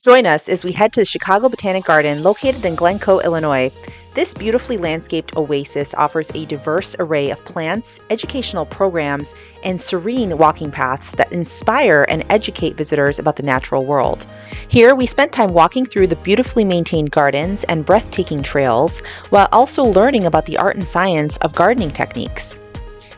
Join us as we head to the Chicago Botanic Garden located in Glencoe, Illinois. This beautifully landscaped oasis offers a diverse array of plants, educational programs, and serene walking paths that inspire and educate visitors about the natural world. Here, we spent time walking through the beautifully maintained gardens and breathtaking trails, while also learning about the art and science of gardening techniques.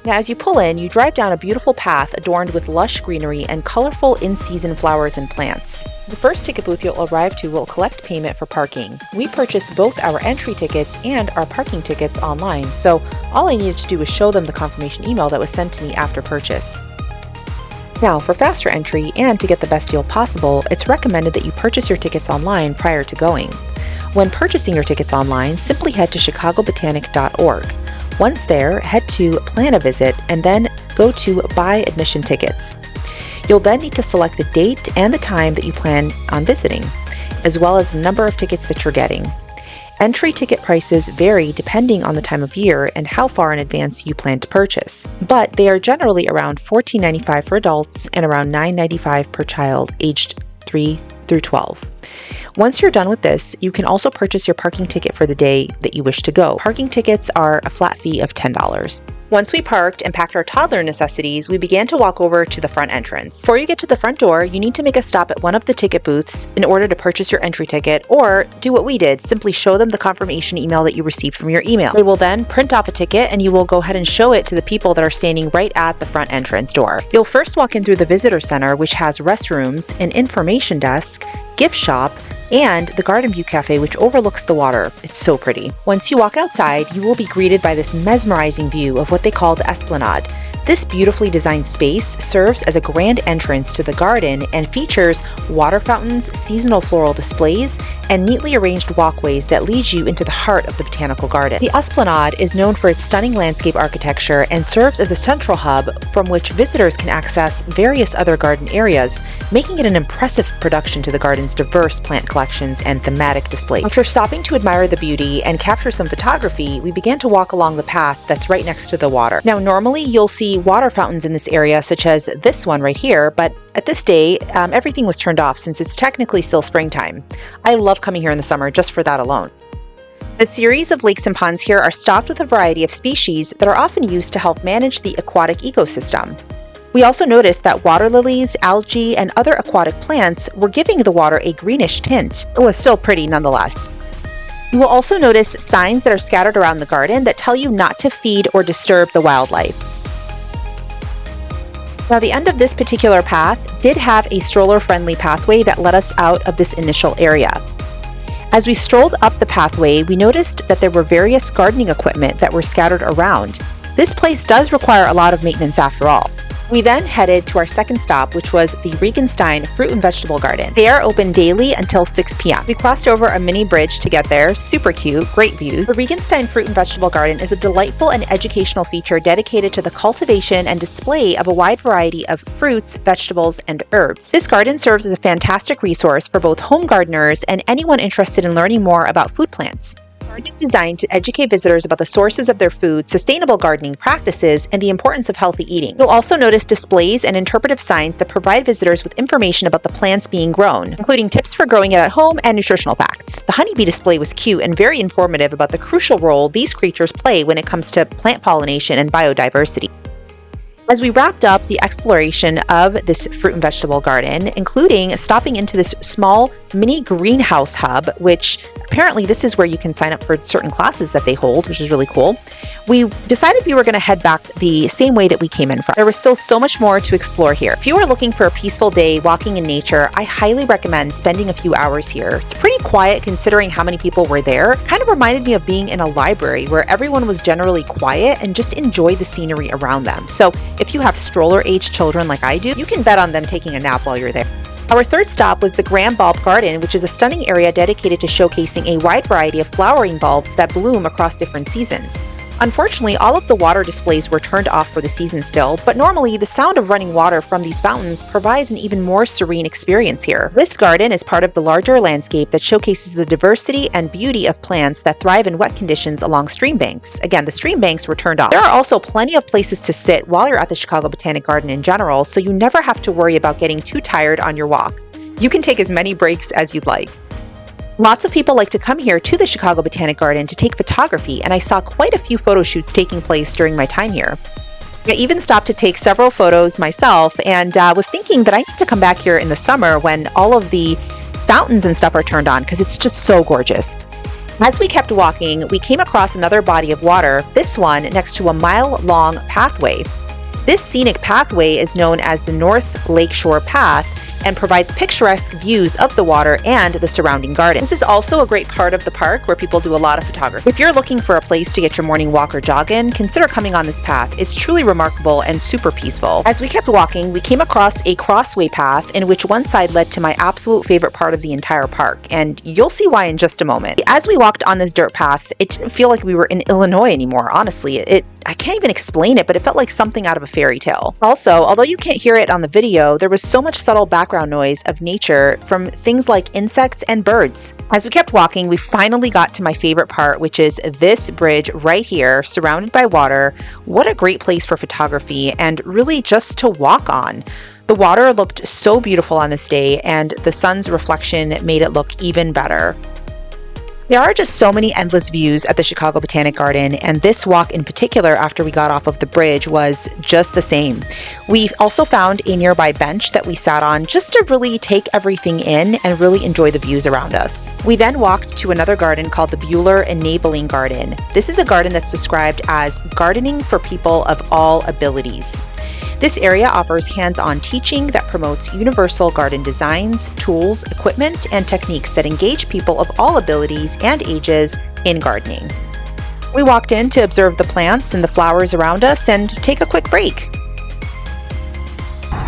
Now, as you pull in, you drive down a beautiful path adorned with lush greenery and colorful in-season flowers and plants. The first ticket booth you'll arrive to will collect payment for parking. We purchased both our entry tickets and our parking tickets online, so all I needed to do was show them the confirmation email that was sent to me after purchase. Now, for faster entry and to get the best deal possible, it's recommended that you purchase your tickets online prior to going. When purchasing your tickets online, simply head to chicagobotanic.org. Once there, head to Plan a Visit and then go to Buy Admission Tickets. You'll then need to select the date and the time that you plan on visiting, as well as the number of tickets that you're getting. Entry ticket prices vary depending on the time of year and how far in advance you plan to purchase, but they are generally around $14.95 for adults and around $9.95 per child aged 3 through 12. Once you're done with this, you can also purchase your parking ticket for the day that you wish to go. Parking tickets are a flat fee of $10. Once we parked and packed our toddler necessities, we began to walk over to the front entrance. Before you get to the front door, you need to make a stop at one of the ticket booths in order to purchase your entry ticket, or do what we did, simply show them the confirmation email that you received from your email. They will then print off a ticket and you will go ahead and show it to the people that are standing right at the front entrance door. You'll first walk in through the visitor center, which has restrooms, an information desk, gift shop, and the Garden View Cafe, which overlooks the water. It's so pretty. Once you walk outside, you will be greeted by this mesmerizing view of what they call the esplanade. This beautifully designed space serves as a grand entrance to the garden and features water fountains, seasonal floral displays, and neatly arranged walkways that lead you into the heart of the botanical garden. The esplanade is known for its stunning landscape architecture and serves as a central hub from which visitors can access various other garden areas, making it an impressive production to the garden's diverse plant collections and thematic displays. After stopping to admire the beauty and capture some photography, we began to walk along the path that's right next to the water. Now, normally you'll see water fountains in this area, such as this one right here, but at this day, everything was turned off since it's technically still springtime. I love coming here in the summer just for that alone. A series of lakes and ponds here are stocked with a variety of species that are often used to help manage the aquatic ecosystem. We also noticed that water lilies, algae, and other aquatic plants were giving the water a greenish tint. It was still pretty nonetheless. You will also notice signs that are scattered around the garden that tell you not to feed or disturb the wildlife. Now, the end of this particular path did have a stroller-friendly pathway that led us out of this initial area. As we strolled up the pathway, we noticed that there were various gardening equipment that were scattered around. This place does require a lot of maintenance after all. We then headed to our second stop, which was the Regenstein Fruit and Vegetable Garden. They are open daily until 6 p.m. We crossed over a mini bridge to get there. Super cute, great views. The Regenstein Fruit and Vegetable Garden is a delightful and educational feature dedicated to the cultivation and display of a wide variety of fruits, vegetables, and herbs. This garden serves as a fantastic resource for both home gardeners and anyone interested in learning more about food plants. The garden is designed to educate visitors about the sources of their food, sustainable gardening practices, and the importance of healthy eating. You'll also notice displays and interpretive signs that provide visitors with information about the plants being grown, including tips for growing it at home and nutritional facts. The honeybee display was cute and very informative about the crucial role these creatures play when it comes to plant pollination and biodiversity. As we wrapped up the exploration of this fruit and vegetable garden, including stopping into this small mini greenhouse hub, which apparently this is where you can sign up for certain classes that they hold, which is really cool, we decided we were going to head back the same way that we came in from. There was still so much more to explore here. If you are looking for a peaceful day walking in nature, I highly recommend spending a few hours here. It's pretty quiet considering how many people were there. Kind of reminded me of being in a library where everyone was generally quiet and just enjoyed the scenery around them. So if you have stroller-age children like I do, you can bet on them taking a nap while you're there. Our third stop was the Grand Bulb Garden, which is a stunning area dedicated to showcasing a wide variety of flowering bulbs that bloom across different seasons. Unfortunately, all of the water displays were turned off for the season still, but normally the sound of running water from these fountains provides an even more serene experience here. This garden is part of the larger landscape that showcases the diversity and beauty of plants that thrive in wet conditions along stream banks. Again, the stream banks were turned off. There are also plenty of places to sit while you're at the Chicago Botanic Garden in general, so you never have to worry about getting too tired on your walk. You can take as many breaks as you'd like. Lots of people like to come here to the Chicago Botanic Garden to take photography, and I saw quite a few photo shoots taking place during my time here. I even stopped to take several photos myself, and was thinking that I need to come back here in the summer when all of the fountains and stuff are turned on, because it's just so gorgeous. As we kept walking, we came across another body of water, this one next to a mile-long pathway. This scenic pathway is known as the North Lakeshore Path and provides picturesque views of the water and the surrounding garden. This is also a great part of the park where people do a lot of photography. If you're looking for a place to get your morning walk or jog in, consider coming on this path. It's truly remarkable and super peaceful. As we kept walking, we came across a crossway path in which one side led to my absolute favorite part of the entire park, and you'll see why in just a moment. As we walked on this dirt path, it didn't feel like we were in Illinois anymore, honestly. I can't even explain it, but it felt like something out of a fairy tale. Also, although you can't hear it on the video, there was so much subtle background noise of nature from things like insects and birds. As we kept walking, we finally got to my favorite part, which is this bridge right here, surrounded by water. What a great place for photography and really just to walk on. The water looked so beautiful on this day, and the sun's reflection made it look even better. There are just so many endless views at the Chicago Botanic Garden, and this walk in particular after we got off of the bridge was just the same. We also found a nearby bench that we sat on just to really take everything in and really enjoy the views around us. We then walked to another garden called the Bueller Enabling Garden. This is a garden that's described as gardening for people of all abilities. This area offers hands-on teaching that promotes universal garden designs, tools, equipment, and techniques that engage people of all abilities and ages in gardening. We walked in to observe the plants and the flowers around us and take a quick break.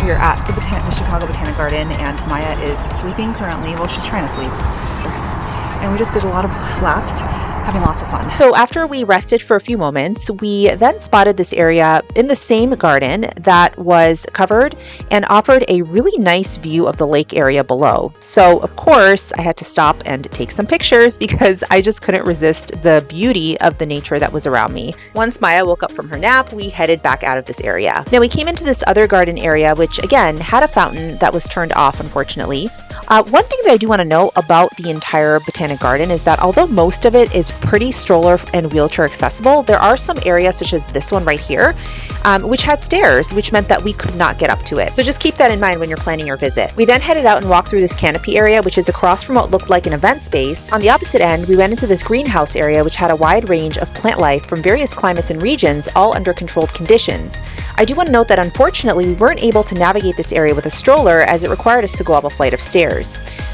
We're at the Chicago Botanic Garden, and Maya is sleeping currently. Well, she's trying to sleep. And we just did a lot of laps, having lots of fun. So after we rested for a few moments, we then spotted this area in the same garden that was covered and offered a really nice view of the lake area below. So of course I had to stop and take some pictures because I just couldn't resist the beauty of the nature that was around me. Once Maya woke up from her nap, we headed back out of this area. Now we came into this other garden area, which again had a fountain that was turned off, unfortunately. One thing that I do want to note about the entire Botanic Garden is that although most of it is pretty stroller and wheelchair accessible, there are some areas such as this one right here, which had stairs, which meant that we could not get up to it. So just keep that in mind when you're planning your visit. We then headed out and walked through this canopy area, which is across from what looked like an event space. On the opposite end, we went into this greenhouse area, which had a wide range of plant life from various climates and regions, all under controlled conditions. I do want to note that unfortunately, we weren't able to navigate this area with a stroller as it required us to go up a flight of stairs.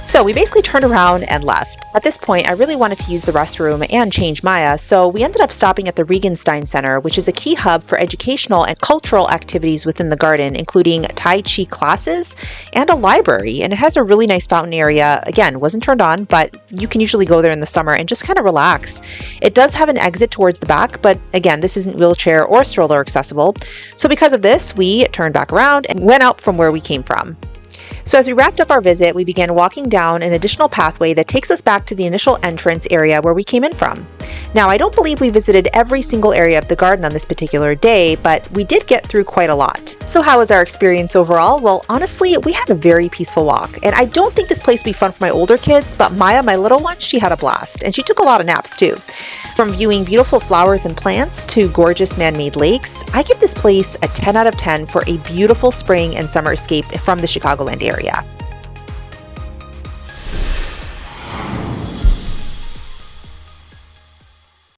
So we basically turned around and left. At this point, I really wanted to use the restroom and change Maya, so we ended up stopping at the Regenstein Center, which is a key hub for educational and cultural activities within the garden, including Tai Chi classes and a library. And it has a really nice fountain area. Again, wasn't turned on, but you can usually go there in the summer and just kind of relax. It does have an exit towards the back, but again, this isn't wheelchair or stroller accessible. So because of this, we turned back around and went out from where we came from. So as we wrapped up our visit, we began walking down an additional pathway that takes us back to the initial entrance area where we came in from. Now, I don't believe we visited every single area of the garden on this particular day, but we did get through quite a lot. So how was our experience overall? Well, honestly, we had a very peaceful walk, and I don't think this place would be fun for my older kids, but Maya, my little one, she had a blast, and she took a lot of naps too. From viewing beautiful flowers and plants to gorgeous man-made lakes, I give this place a 10 out of 10 for a beautiful spring and summer escape from the Chicagoland area.